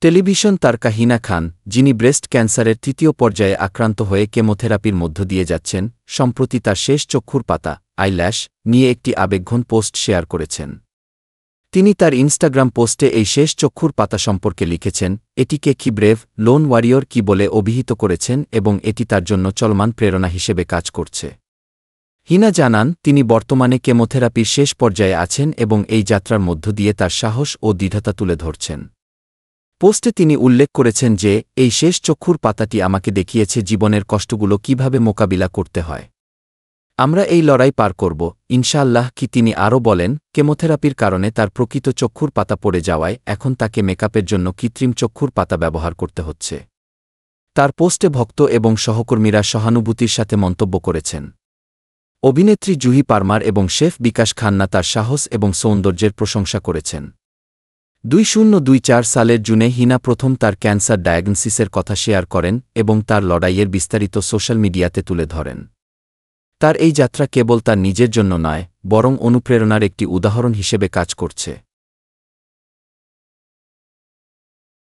Television তারকা হিনা খান, যিনি breast ক্যান্সারের তৃতীয় পর্যায়ে আক্রান্ত হয়ে কেমোথেরাপির মধ্য দিয়ে যাচ্ছেন, সম্প্রতি তার শেষ চক্ষুর পাতা আইল্যাশ নিয়ে একটি আবেগঘন পোস্ট শেয়ার করেছেন। তিনি তার ইনস্টাগ্রাম পোস্টে এই শেষ চক্ষুর পাতা সম্পর্কে লিখেছেন, এটিকে কি ব্রেভ, লোন ওয়ারিয়র কি বলে অভিহিত করেছেন এবং এটি তার জন্য চলমান প্রেরণা হিসেবে কাজ করছে। হিনা জানান, তিনি বর্তমানে কেমোথেরাপির শেষ পর্যায়ে আছেন এবং এই যাত্রার মধ্য দিয়ে তার সাহস ও দৃঢ়তা তুলে ধরছেন। পোস্টে তিনি উল্লেখ করেছেন যে, এই শেষ চক্ষুর পাতাটি আমাকে দেখিয়েছে জীবনের কষ্টগুলো কিভাবে মোকাবিলা করতে হয়। আমরা এই লড়াই পার করব, ইনশাআল্লাহ। কি তিনি আরও বলেন, কেমোথেরাপির কারণে তার প্রকৃত চক্ষুর পাতা পড়ে যাওয়ায় এখন তাকে মেকআপের জন্য কৃত্রিম চক্ষুর পাতা ব্যবহার করতে হচ্ছে। তার পোস্টে ভক্ত এবং সহকর্মীরা সহানুভূতির সাথে মন্তব্য করেছেন। অভিনেত্রী জুহি পারমার এবং শেফ বিকাশ খান্না তার সাহস এবং সৌন্দর্যের প্রশংসা করেছেন। 2024 সালের জুনে হিনা প্রথম তার ক্যান্সার ডায়াগনোসিসের কথা শেয়ার করেন এবং তার লড়াইয়ের বিস্তারিত সোশ্যাল মিডিয়াতে তুলে ধরেন। তার এই যাত্রা কেবল তার নিজের জন্য নয়, বরং অনুপ্রেরণার একটি উদাহরণ হিসেবে কাজ করছে।